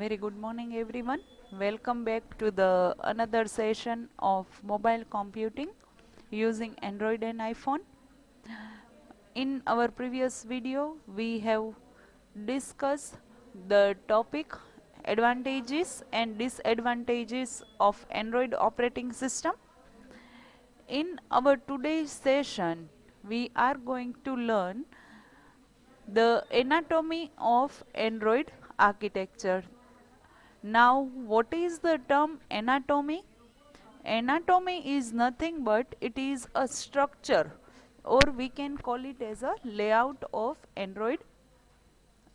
Very good morning everyone. Welcome back to the another session of mobile computing using Android and iPhone. In our previous video we have discussed the topic advantages and disadvantages of Android operating system. In our today's session we are going to learn the anatomy of Android architecture. Now, what is the term anatomy? Anatomy is nothing but it is a structure, or we can call it as a layout of Android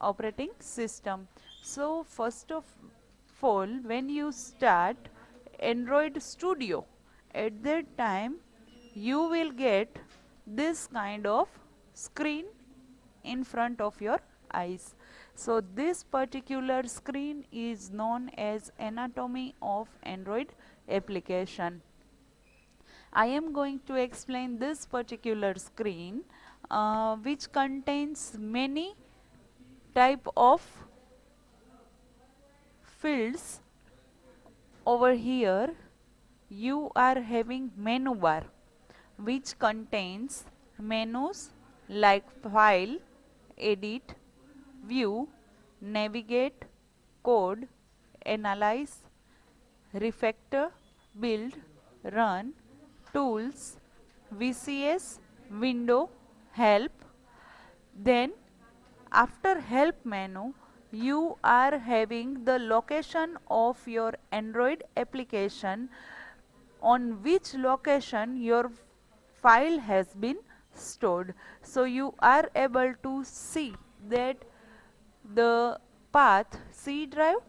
operating system. So, first of all, when you start Android Studio, at that time you will get this kind of screen in front of your eyes. So this particular screen is known as anatomy of Android application. I am going to explain this particular screen which contains many type of fields. Over here you are having menu bar which contains menus like file, edit, view, navigate, code, analyze, refactor, build, run, tools, VCS, window, help. Then after help menu you are having the location of your Android application, on which location your file has been stored. So you are able to see that the path C drive,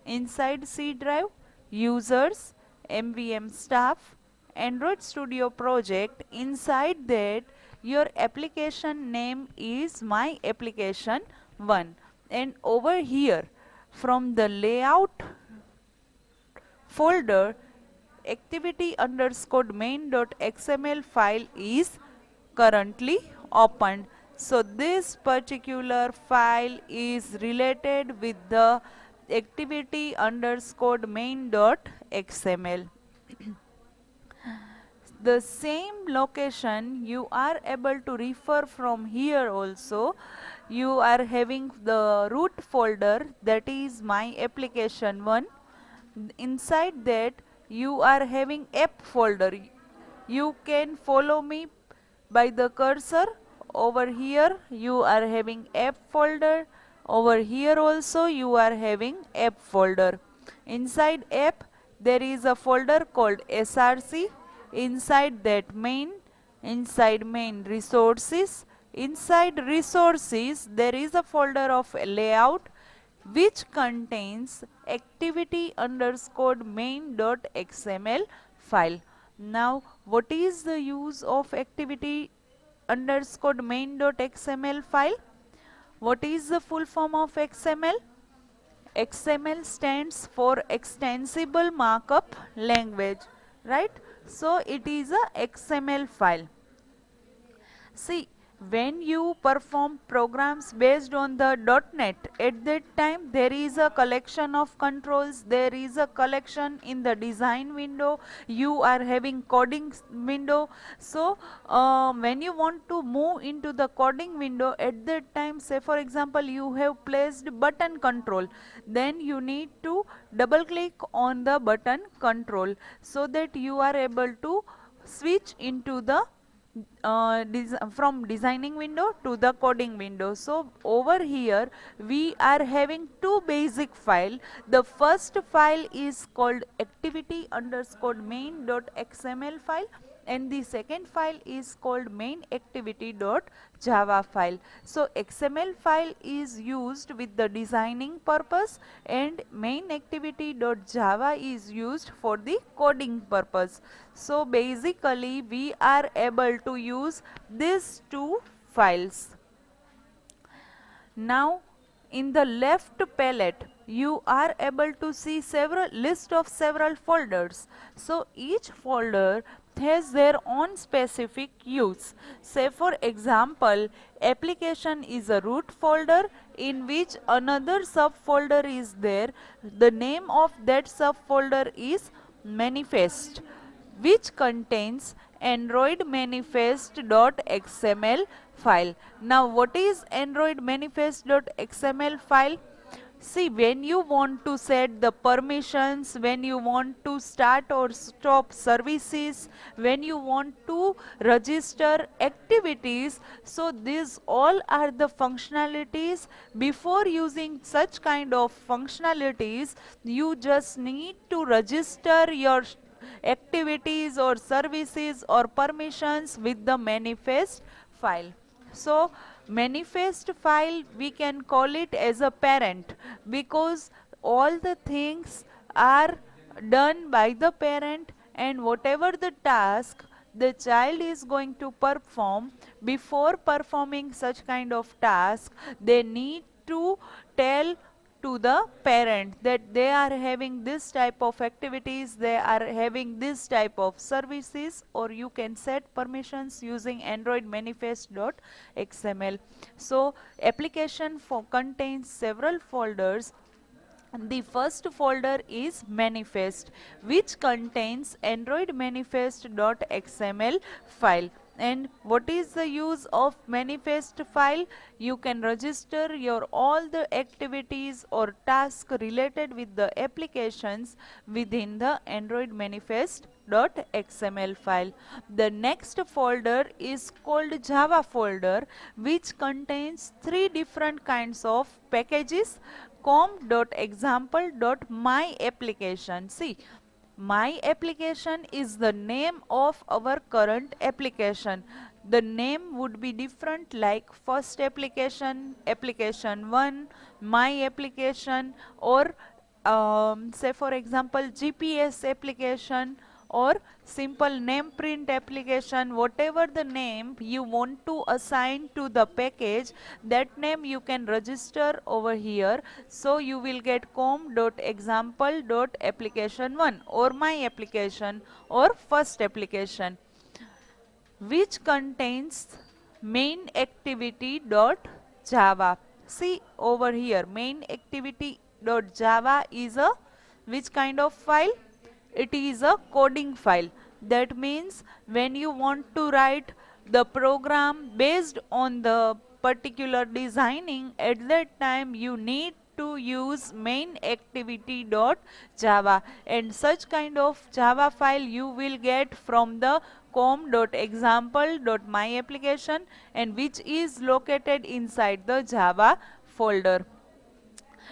inside C drive, users, MVM staff, Android Studio project, inside that your application name is my application 1, and over here from the layout folder activity underscore main.xml file is currently opened. So this particular file is related with the activity underscore main.xml. The same location you are able to refer from here also. You are having the root folder, that is my application 1. Inside that you are having app folder. You can follow me by the cursor. Over here you are having app folder. Over here also you are having app folder. Inside app there is a folder called src. Inside that main, inside main resources, inside resources there is a folder of layout which contains activity underscore main.xml file. Now what is the use of activity underscore main.xml file? What is the full form of XML? XML stands for extensible markup language, right? So it is a XML file. See, when you perform programs based on the .NET, at that time there is a collection of controls, there is a collection in the design window, you are having coding window. So when you want to move into the coding window, at that time, say for example you have placed button control, then you need to double click on the button control so that you are able to switch into the from designing window to the coding window. So over here we are having two basic file. The first file is called activity underscore main.xml file, and the second file is called main activity.java file. So XML file is used with the designing purpose and main activity.java is used for the coding purpose. So basically we are able to use these two files. Now in the left palette you are able to see several list of several folders. So each folder has their own specific use. Say for example, application is a root folder in which another subfolder is there. The name of that subfolder is manifest, which contains Android manifest.xml file. Now what is Android manifest.xml file? See, when you want to set the permissions, when you want to start or stop services, when you want to register activities, so these all are the functionalities. Before using such kind of functionalities, you just need to register your activities or services or permissions with the manifest file. So manifest file, we can call it as a parent, because all the things are done by the parent, and whatever the task the child is going to perform, before performing such kind of task, they need to tell to the parent that they are having this type of activities, they are having this type of services, or you can set permissions using Android manifest.xml. So application contains several folders. The first folder is manifest, which contains Android manifest.xml file. And what is the use of manifest file? You can register your all the activities or tasks related with the applications within the Android manifest.xml file. The next folder is called Java folder, which contains three different kinds of packages: com.example.myapplication. See, my application is the name of our current application. The name would be different, like first application, application 1, my application, or say for example GPS application, or simple name print application. Whatever the name you want to assign to the package, that name you can register over here. So you will get com.example.application1 or my application or first application, which contains main activity.java. See over here, main activity.java is a which kind of file? It is a coding file. That means when you want to write the program based on the particular designing, at that time you need to use main activity.java, and such kind of Java file you will get from the com.example.myapplication, and which is located inside the Java folder.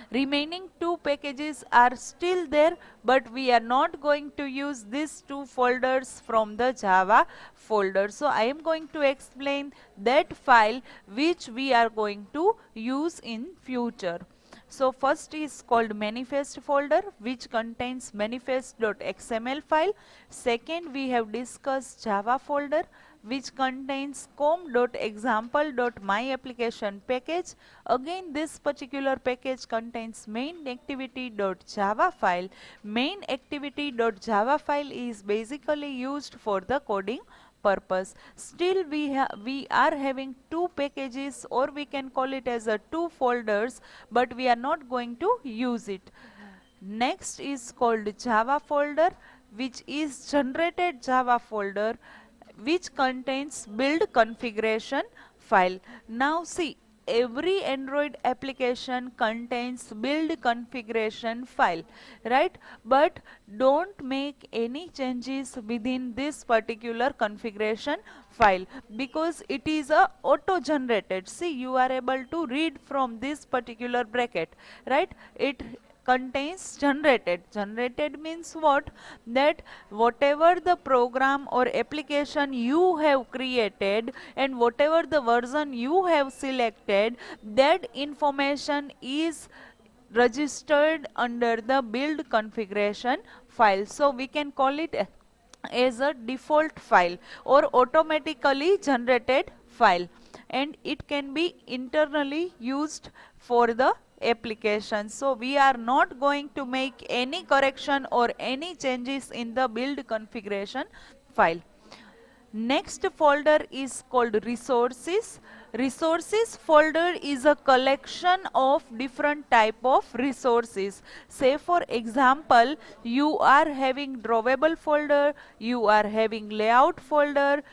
Remaining two packages are still there, but we are not going to use these two folders from the Java folder. So I am going to explain that file which we are going to use in future. So first is called manifest folder, which contains manifest.xml file. Second, we have discussed Java folder, which contains com.example.myapplication package. Again, this particular package contains main activity.java file. Main activity.java file is basically used for the coding purpose. Still we are having two packages, or we can call it as a two folders, but we are not going to use it. Next is called Java folder, which is generated Java folder, which contains build configuration file. Now see, every Android application contains build configuration file, right? But don't make any changes within this particular configuration file, because it is a auto generated. See, you are able to read from this particular bracket, right? It contains generated. Generated means what? That whatever the program or application you have created and whatever the version you have selected, that information is registered under the build configuration file. So we can call it as a default file or automatically generated file, and it can be internally used for the application. So we are not going to make any correction or any changes in the build configuration file. Next folder is called resources. Resources folder is a collection of different type of resources. Say for example, you are having drawable folder, you are having layout folder.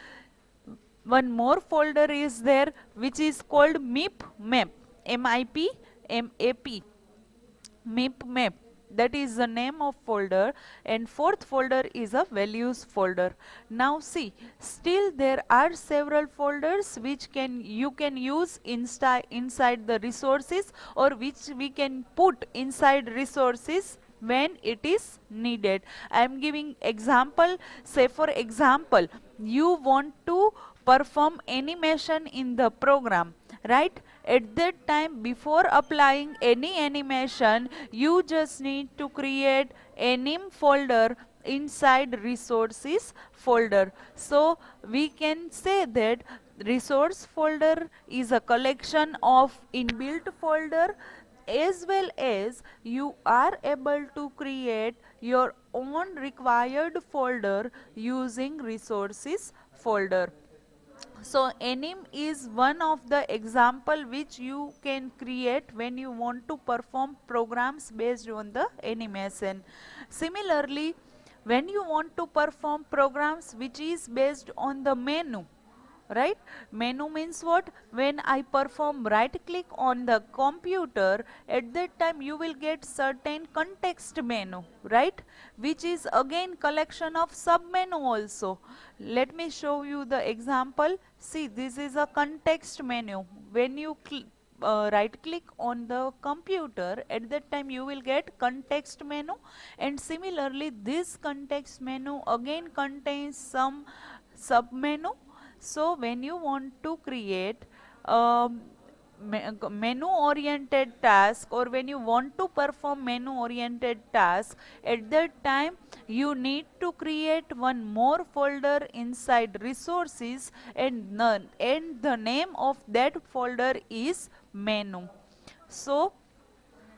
One more folder is there which is called MIP map, MIP MAP, MIP map. That is the name of folder, and fourth folder is a values folder. Now see, still there are several folders which you can use inside the resources, or which we can put inside resources when it is needed. I am giving example. Say for example, you want to perform animation in the program, right? At that time, before applying any animation, you just need to create anim folder inside resources folder. So we can say that resource folder is a collection of inbuilt folder, as well as you are able to create your own required folder using resources folder. So anim is one of the example which you can create when you want to perform programs based on the animation. Similarly, when you want to perform programs which is based on the menu, right? Menu means what? When I perform right click on the computer, at that time you will get certain context menu, right? Which is again collection of sub menu also. Let me show you the example. See, this is a context menu. When you right click on the computer, at that time you will get context menu, and similarly this context menu again contains some sub menu. So when you want to create menu oriented task, or when you want to perform menu oriented task, at that time you need to create one more folder inside resources, and the name of that folder is menu. So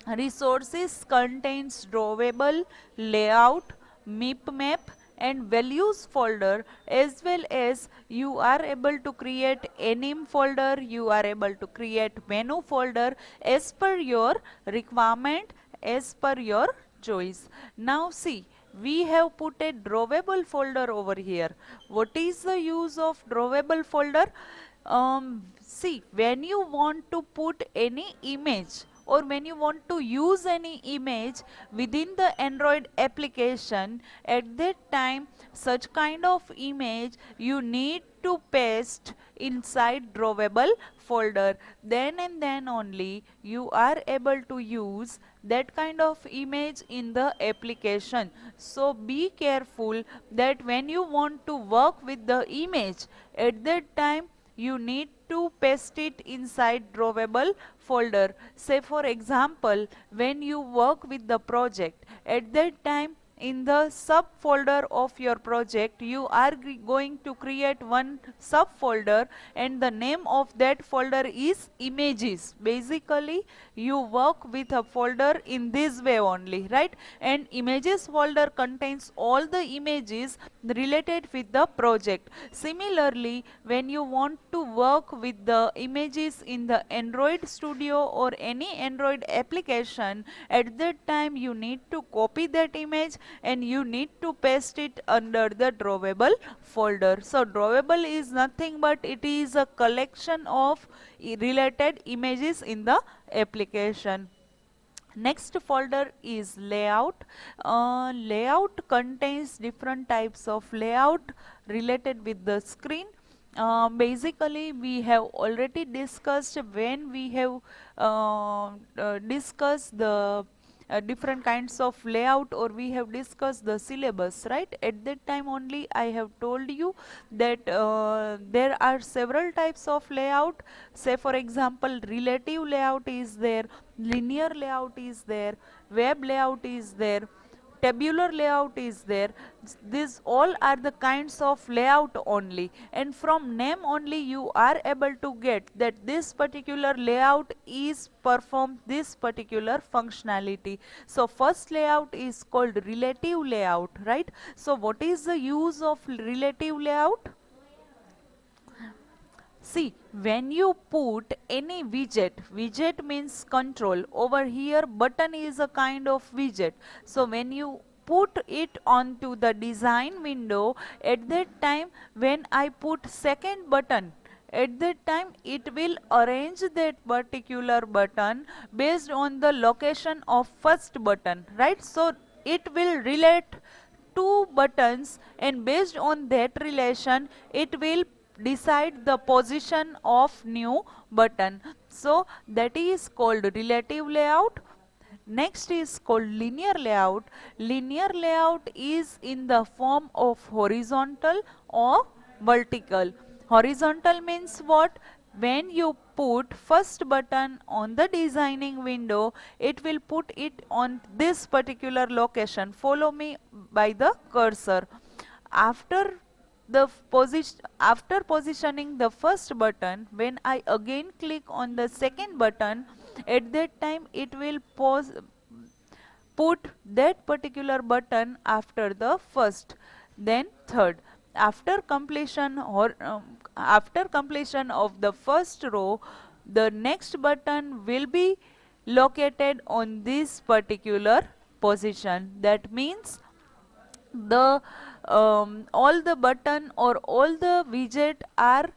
resources contains drawable, layout, MIP map and values folder, as well as you are able to create anim folder, you are able to create menu folder as per your requirement, as per your choice. Now see, we have put a drawable folder over here. What is the use of drawable folder? See, when you want to put any image, or when you want to use any image within the Android application, at that time such kind of image you need to paste inside drawable folder. Then and then only you are able to use that kind of image in the application. So be careful that when you want to work with the image, at that time you need to paste it inside drawable folder. Say for example, when you work with the project, at that time in the subfolder of your project you are going to create one subfolder, and the name of that folder is images. Basically you work with a folder in this way only, right? And images folder contains all the images related with the project. Similarly, when you want to work with the images in the Android Studio or any Android application, at that time you need to copy that image and you need to paste it under the drawable folder. So drawable is nothing but it is a collection of related images in the application. Next folder is layout. Layout contains different types of layout related with the screen. Basically we have already discussed when we have discussed the different kinds of layout, or we have discussed the syllabus, right? At that time only I have told you that there are several types of layout. Say for example, relative layout is there, linear layout is there, web layout is there, tabular layout is there. These all are the kinds of layout only, and from name only you are able to get that this particular layout is perform this particular functionality. So first layout is called relative layout, right? So what is the use of relative layout? See, when you put any widget means control. Over here, button is a kind of widget. So when you put it onto the design window, at that time when I put second button, at that time it will arrange that particular button based on the location of first button, right? So it will relate two buttons, and based on that relation it will decide the position of new button. So that is called relative layout. Next is called linear layout. Linear layout is in the form of horizontal or vertical. Horizontal means what? When you put first button on the designing window, it will put it on this particular location. Follow me by the cursor. After after positioning the first button, when I again click on the second button, at that time it will put that particular button after the first, then third. After completion after completion of the first row, the next button will be located on this particular position. That means the all the button or all the widget are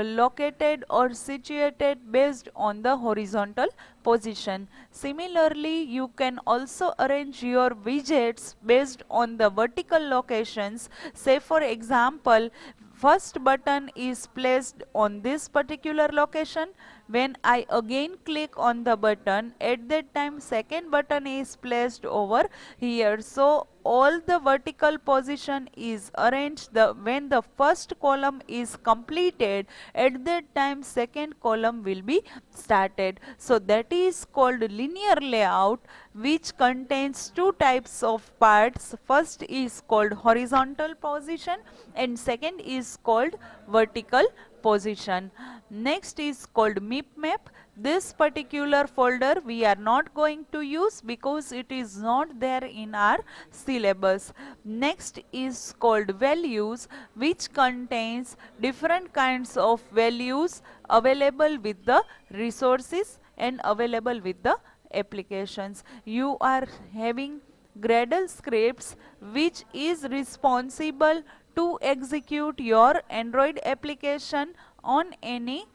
located or situated based on the horizontal position. Similarly, you can also arrange your widgets based on the vertical locations. Say for example, first button is placed on this particular location. When I again click on the button, at that time second button is placed over here. So all the vertical position is arranged when the first column is completed, at that time second column will be started. So that is called linear layout, which contains two types of parts. First is called horizontal position and second is called vertical position. Next is called MIP map. This particular folder we are not going to use because it is not there in our syllabus. Next is called values, which contains different kinds of values available with the resources and available with the applications. You are having Gradle scripts, which is responsible to execute your Android application on any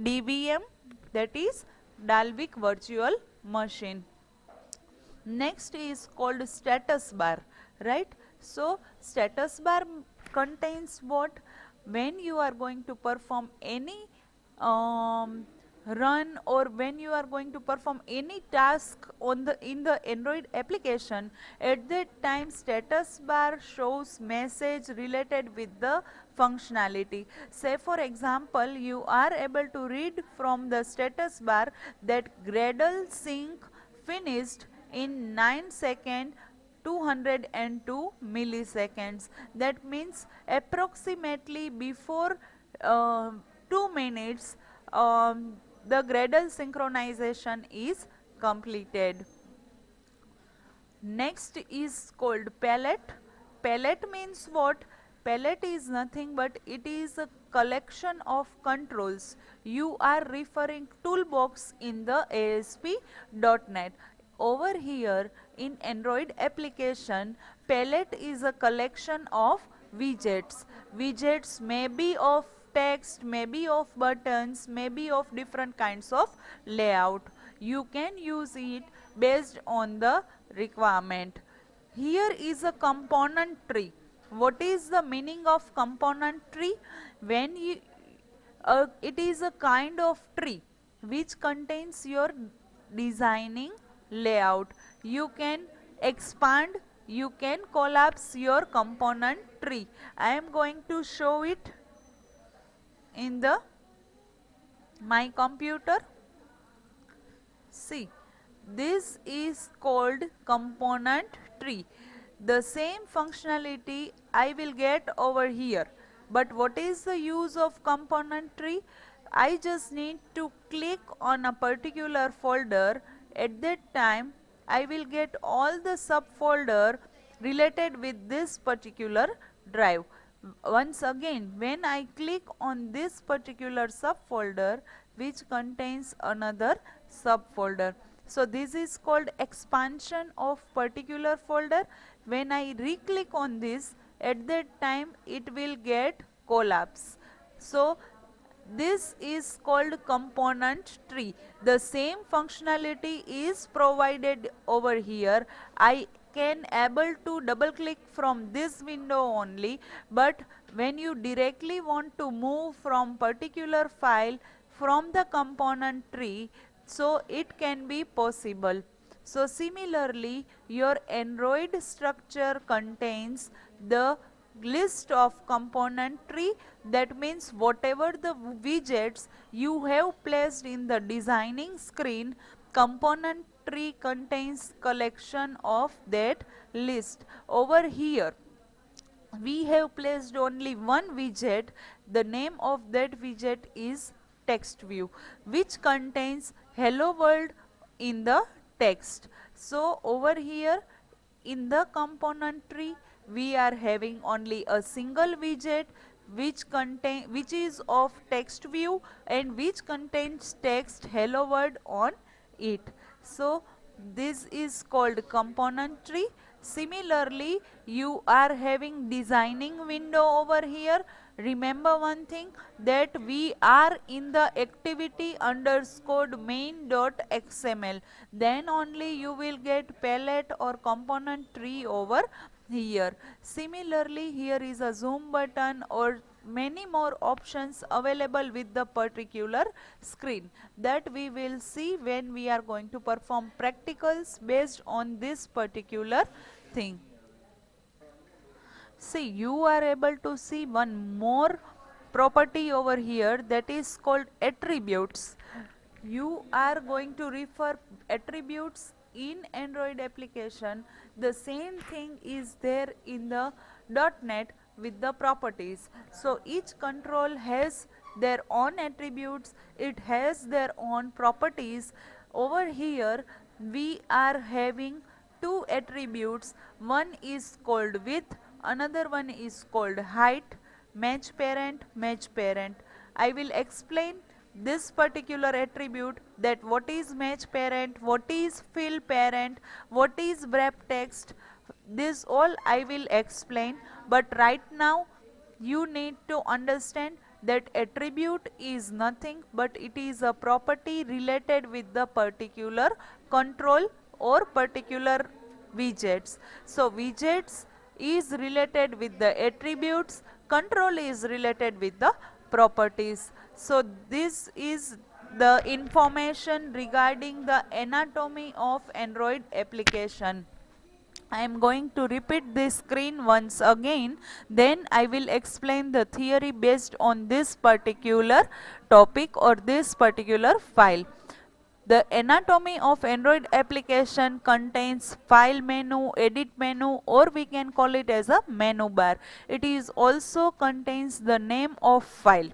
DVM, that is Dalvik Virtual Machine. Next is called status bar, right? So status bar contains what? When you are going to perform any run, or when you are going to perform any task on the in the Android application, at that time status bar shows message related with the functionality. Say for example, you are able to read from the status bar that Gradle sync finished in 9 seconds 202 milliseconds. That means approximately before 2 minutes the Gradle synchronization is completed. Next is called palette. Palette means what? Palette is nothing but it is a collection of controls. You are referring toolbox in the ASP.NET. Over here in Android application, palette is a collection of widgets. Widgets may be of text, may be of buttons, may be of different kinds of layout. You can use it based on the requirement. Here is a component tree. What is the meaning of component tree? When you it is a kind of tree which contains your designing layout. You can expand, you can collapse your component tree. I am going to show it in the my computer. See, this is called component tree. The same functionality I will get over here. But what is the use of component tree? I just need to click on a particular folder. At that time, I will get all the subfolder related with this particular drive. Once again, when I click on this particular subfolder which contains another subfolder. So this is called expansion of particular folder. When I re-click on this, at that time it will get collapse. So this is called component tree. The same functionality is provided over here. I can able to double click from this window only, but when you directly want to move from particular file from the component tree, so it can be possible. So similarly, your Android structure contains the list of component tree. That means whatever the widgets you have placed in the designing screen, component tree contains collection of that list. Over here we have placed only one widget. The name of that widget is text view, which contains hello world in the text. So over here in the component tree we are having only a single widget which is of text view and which contains text hello world on it. So this is called component tree. Similarly, you are having designing window over here. Remember one thing, that we are in the activity underscore main.xml. Then only you will get palette or component tree over here. Similarly, here is a zoom button or many more options available with the particular screen that we will see when we are going to perform practicals based on this particular thing. See, you are able to see one more property over here, that is called attributes. You are going to refer attributes in Android application. The same thing is there in the .NET with the properties. So each control has their own attributes, it has their own properties. Over here we are having two attributes. One is called width, another one is called height. Match parent, match parent. I will explain this particular attribute, that what is match parent, what is fill parent, what is wrap text. This all I will explain, but right now you need to understand that attribute is nothing but it is a property related with the particular control or particular widgets. So widgets is related with the attributes, control is related with the properties. So this is the information regarding the anatomy of Android application. I am going to repeat this screen once again, then I will explain the theory based on this particular topic or this particular file. The anatomy of Android application contains file menu, edit menu, or we can call it as a menu bar. It is also contains the name of file.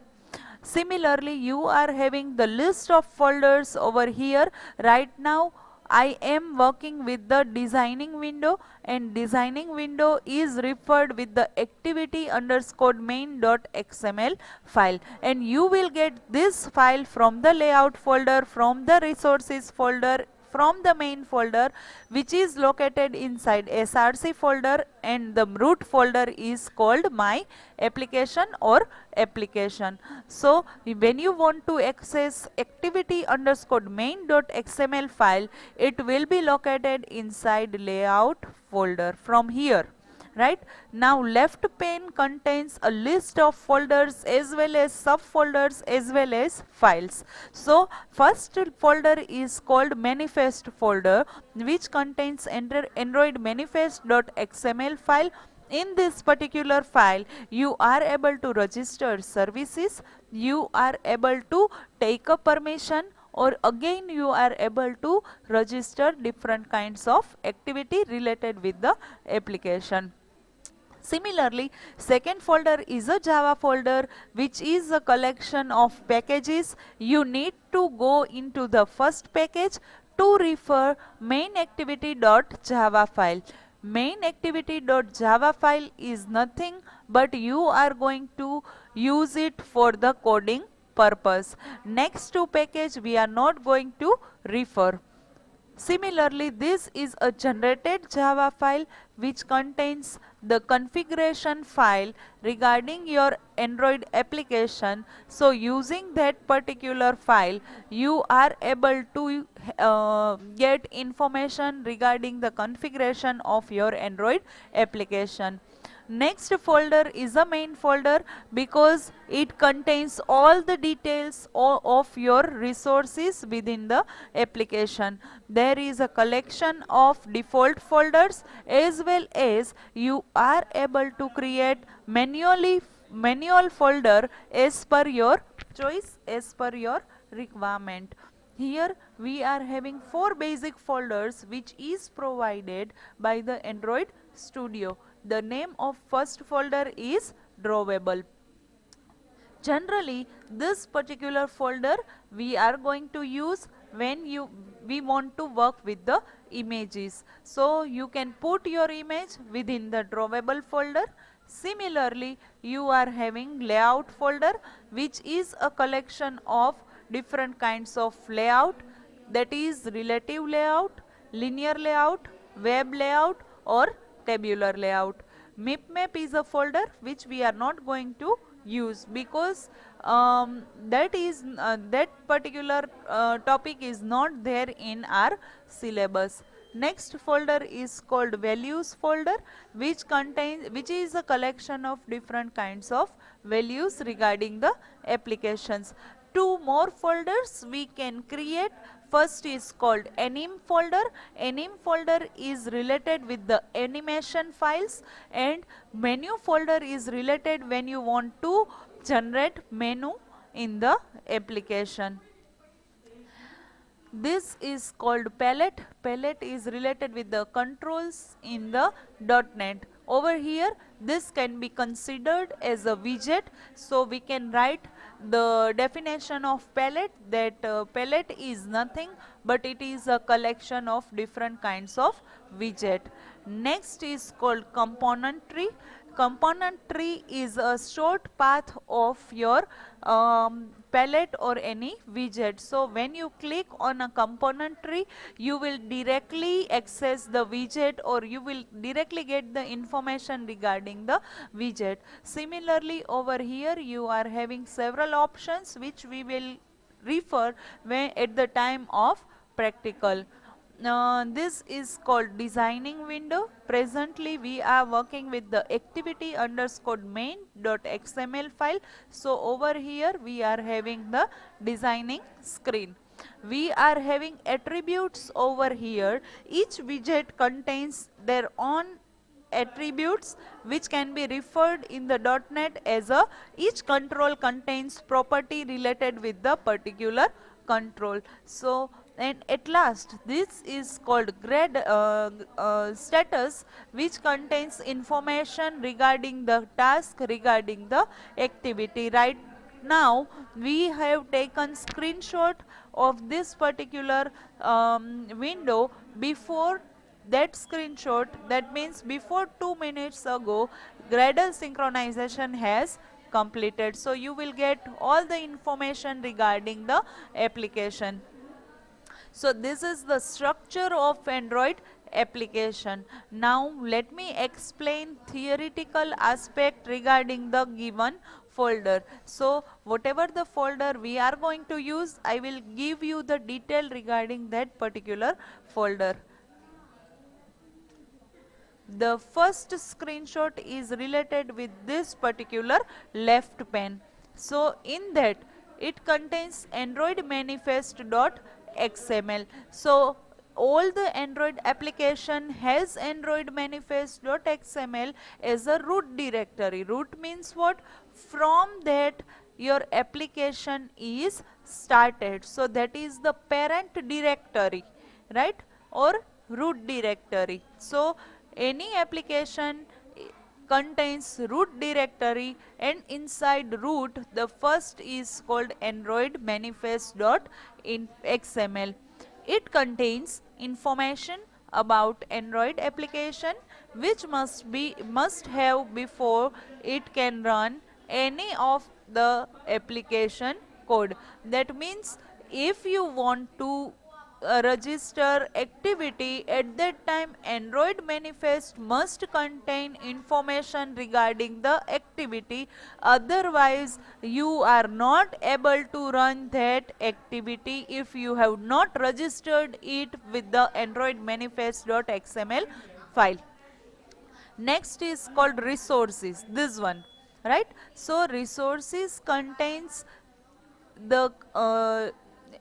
Similarly, you are having the list of folders over here. Right now I am working with the designing window, and designing window is referred with the activity underscore main.xml file, and you will get this file from the layout folder, from the resources folder, from the main folder, which is located inside src folder, and the root folder is called my application or application. So when you want to access activity underscore main.xml file, it will be located inside layout folder from here. Right now left pane contains a list of folders as well as subfolders as well as files. So first folder is called manifest folder, which contains Android manifest.xml file. In this particular file you are able to register services, you are able to take a permission, or again you are able to register different kinds of activity related with the application. Similarly, second folder is a Java folder, which is a collection of packages. You need to go into the first package to refer main activity.java file. Main activity.java file is nothing but you are going to use it for the coding purpose. Next to package we are not going to refer. Similarly, this is a generated Java file which contains the configuration file regarding your Android application. So, using that particular file, you are able to get information regarding the configuration of your Android application. Next folder is a main folder because it contains all the details of your resources within the application. There is a collection of default folders as well as you are able to create manual folder as per your choice, as per your requirement. Here we are having 4 basic folders which is provided by the Android Studio. The name of first folder is drawable. Generally, this particular folder we are going to use when we want to work with the images. So, you can put your image within the drawable folder. Similarly, you are having layout folder which is a collection of different kinds of layout, that is relative layout, linear layout, web layout or tabular layout. MipMap is a folder which we are not going to use because that particular topic is not there in our syllabus. Next folder is called values folder which is a collection of different kinds of values regarding the applications. 2 more folders we can create. First is called anim folder. Anim folder is related with the animation files, and menu folder is related when you want to generate menu in the application. This is called palette. Palette is related with the controls in the .NET. Over here, this can be considered as a widget. So, we can write the definition of palette, that palette is nothing but it is a collection of different kinds of widget. Next is called component tree. Component tree is a short path of your palette or any widget. So, when you click on a component tree, you will directly access the widget or you will directly get the information regarding the widget. Similarly, over here you are having several options which we will refer when at the time of practical. This is called designing window. Presently we are working with the activity underscore main.xml file. So, over here we are having the designing screen. We are having attributes over here. Each widget contains their own attributes which can be referred in the .NET as a each control contains property related with the particular control. So, and at last this is called grade status which contains information regarding the task, regarding the activity. Right now we have taken screenshot of this particular window. Before that screenshot, that means before 2 minutes ago, Gradle synchronization has completed. So, you will get all the information regarding the application. So, this is the structure of Android application. Now, let me explain theoretical aspect regarding the given folder. So, whatever the folder we are going to use, I will give you the detail regarding that particular folder. The first screenshot is related with this particular left pane. So, in that it contains Android manifest.xml. So, all the Android application has Android manifest.xml as a root directory. Root means what? From that your application is started. So, that is the parent directory, right, or root directory. So, any application contains root directory, and inside root the first is called Android manifest.xml. It contains information about Android application which must have before it can run any of the application code. That means if you want to register activity, at that time Android manifest must contain information regarding the activity, otherwise you are not able to run that activity if you have not registered it with the Android manifest.xml file. Next is called resources, this one, right? So resources contains the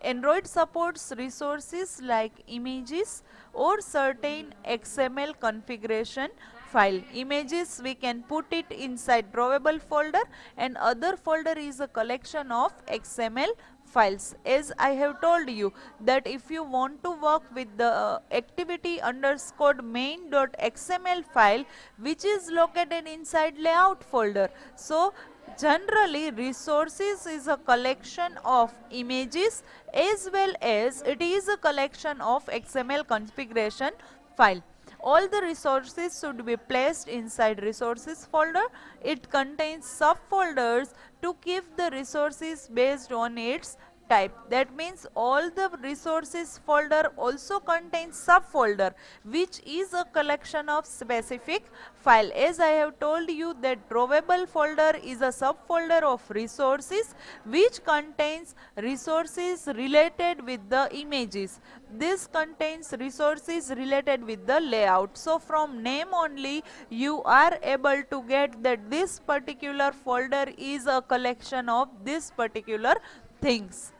Android supports resources like images or certain XML configuration file. Images we can put it inside drawable folder, and other folder is a collection of XML files. As I have told you that if you want to work with the activity underscore main.xml file which is located inside layout folder. So generally resources is a collection of images as well as it is a collection of XML configuration file. All the resources should be placed inside resources folder. It contains subfolders to keep the resources based on its type. That means all the resources folder also contains subfolder which is a collection of specific file. As I have told you that drawable folder is a subfolder of resources which contains resources related with the images. This contains resources related with the layout. So from name only you are able to get that this particular folder is a collection of this particular things.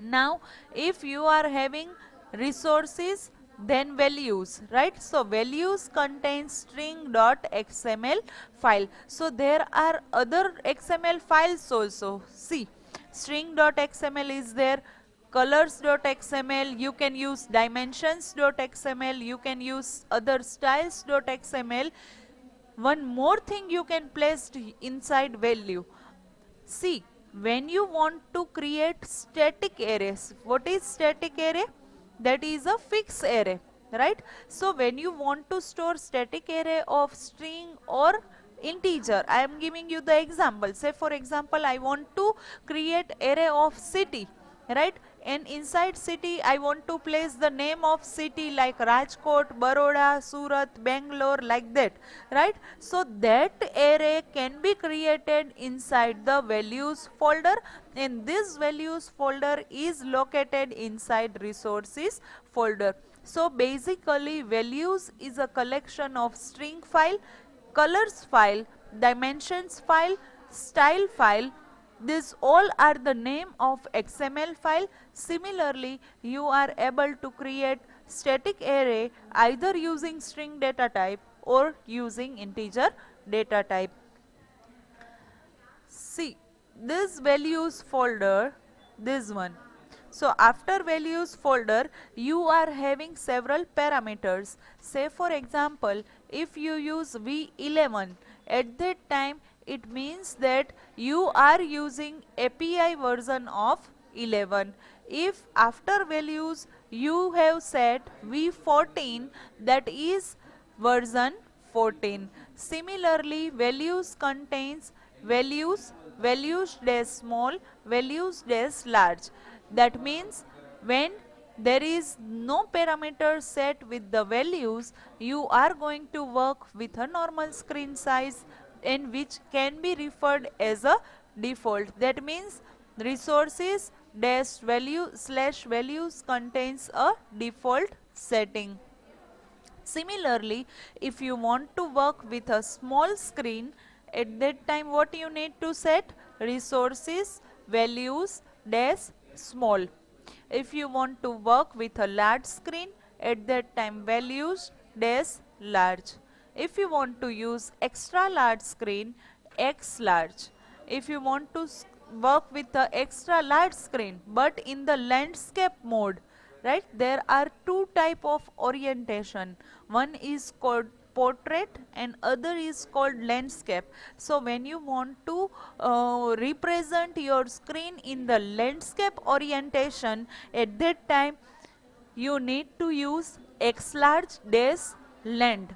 Now if you are having resources, then values, right? So values contain string.xml file. So there are other XML files also. See, string.xml is there, colors.xml, you can use dimensions.xml, you can use other styles.xml. One more thing you can place inside value. See, when you want to create static arrays, what is static array? That is a fixed array, right? So when you want to store static array of string or integer, I am giving you the example. Say for example, I want to create array of city, right? And inside city I want to place the name of city like Rajkot, Baroda, Surat, Bangalore, like that, right? So that array can be created inside the values folder, and this values folder is located inside resources folder. So basically values is a collection of string file, colors file, dimensions file, style file. These all are the name of XML file. Similarly, you are able to create static array either using string data type or using integer data type. See, this values folder, this one. So after values folder, you are having several parameters. Say for example, if you use V11, at that time it means that you are using API version of 11. If after values you have set V14, that is version 14. Similarly, values contains values, values dash small, values dash large. That means when there is no parameter set with the values, you are going to work with a normal screen size, and which can be referred as a default. That means resources dash value slash values contains a default setting. Similarly, if you want to work with a small screen, at that time what you need to set? Resources values dash small. If you want to work with a large screen, at that time values dash large. If you want to use extra large screen, X large. If you want to work with the extra large screen but in the landscape mode, right, there are two type of orientation. One is called portrait and other is called landscape. So when you want to represent your screen in the landscape orientation, at that time you need to use X large dash land.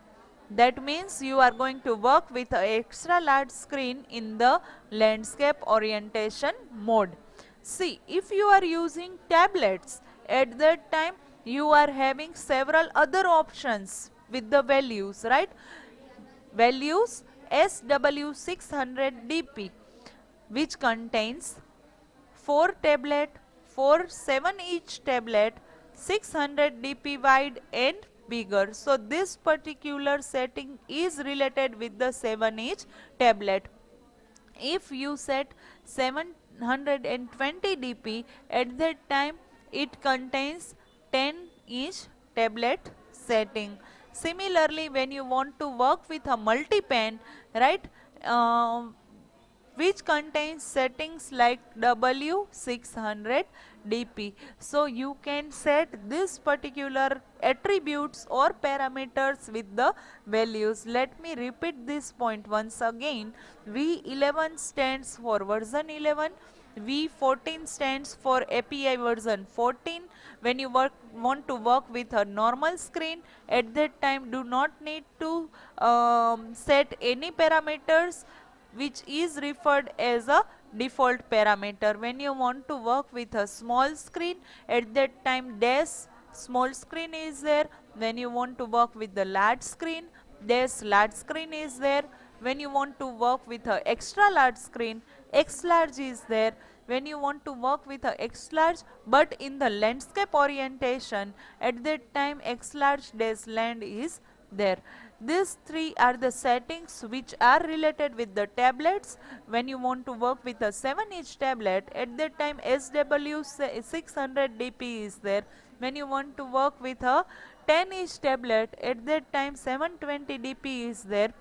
That means you are going to work with an extra large screen in the landscape orientation mode. See, if you are using tablets, at that time you are having several other options with the values, right? Values SW600DP, which contains 4 tablet, 4 7 each tablet, 600 dp wide and bigger. So this particular setting is related with the 7 each tablet. If you set 720 dp, at that time it contains 10 each tablet setting. Similarly, when you want to work with a multi-pen, right, which contains settings like W600 dp. So you can set this particular attributes or parameters with the values. Let me repeat this point once again. V11 stands for version 11. V14 stands for API version 14. When you want to work with a normal screen, at that time do not need to set any parameters, which is referred as a default parameter. When you want to work with a small screen, at that time dash small screen is there. When you want to work with the large screen, dash large screen is there. When you want to work with a extra large screen, X large is there. When you want to work with a X large but in the landscape orientation, at that time X large dash land is there. These three are the settings which are related with the tablets. When you want to work with a 7 each tablet, at that time SW600 dp is there. When you want to work with a 10 each tablet, at that time 720 dp is there.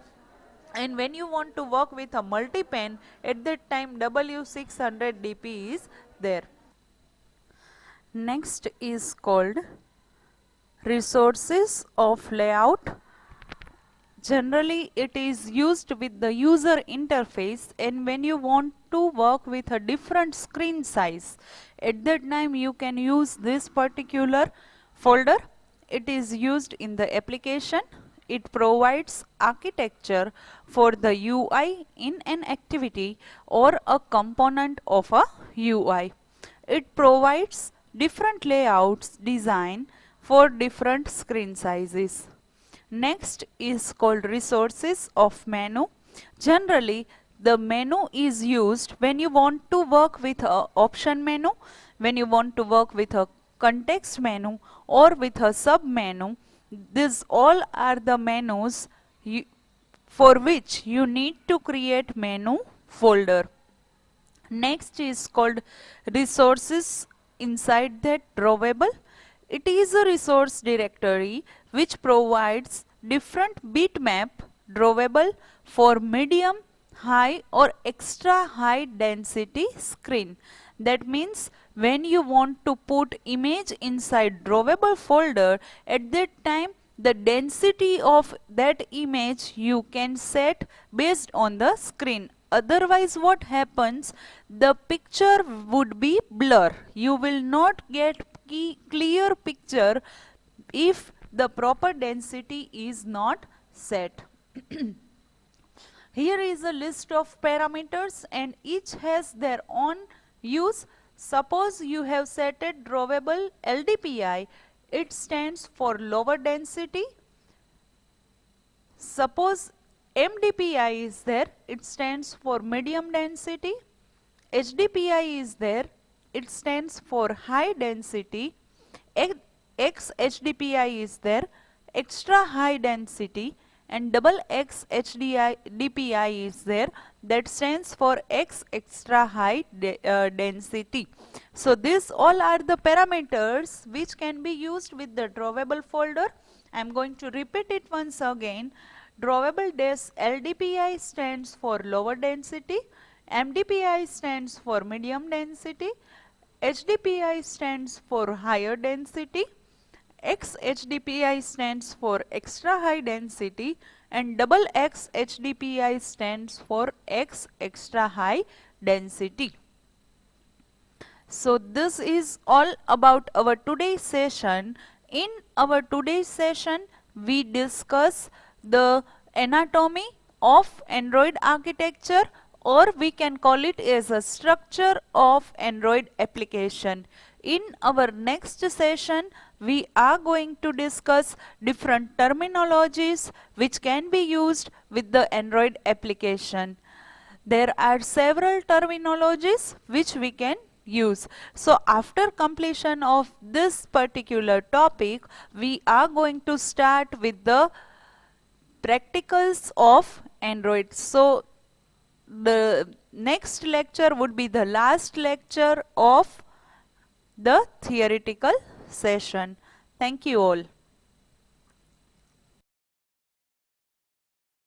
And when you want to work with a multi-pen, at that time W600 dp is there. Next is called resources of layout. Generally it is used with the user interface, and when you want to work with a different screen size, at that time you can use this particular folder. It is used in the application. It provides architecture for the UI in an activity or a component of a UI. It provides different layouts design for different screen sizes. Next is called resources of menu. Generally, the menu is used when you want to work with a option menu, when you want to work with a context menu or with a sub menu. These all are the menus for which you need to create menu folder. Next is called resources inside that drawable. It is a resource directory which provides different bitmap drawable for medium, high or extra high density screen. That means when you want to put image inside drawable folder, at that time the density of that image you can set based on the screen. Otherwise what happens, the picture would be blur. You will not get clear picture if the proper density is not set. Here is a list of parameters and each has their own use. Suppose you have set a drawable LDPI, it stands for lower density. Suppose MDPI is there, it stands for medium density. HDPI is there, it stands for high density. XHDPI is there, extra high density, and double XHDPI is there, that stands for X extra high density. So these all are the parameters which can be used with the drawable folder. I am going to repeat it once again. Drawable LDPI stands for lower density, MDPI stands for medium density, HDPI stands for higher density, XHDPI stands for extra high density, and double XHDPI stands for X extra high density. So this is all about our today's session. In our today's session, we discuss the anatomy of Android architecture, or we can call it as a structure of Android application. In our next session, we are going to discuss different terminologies which can be used with the Android application. There are several terminologies which we can use. So after completion of this particular topic, we are going to start with the practicals of Android. So the next lecture would be the last lecture of the theoretical session. Thank you all.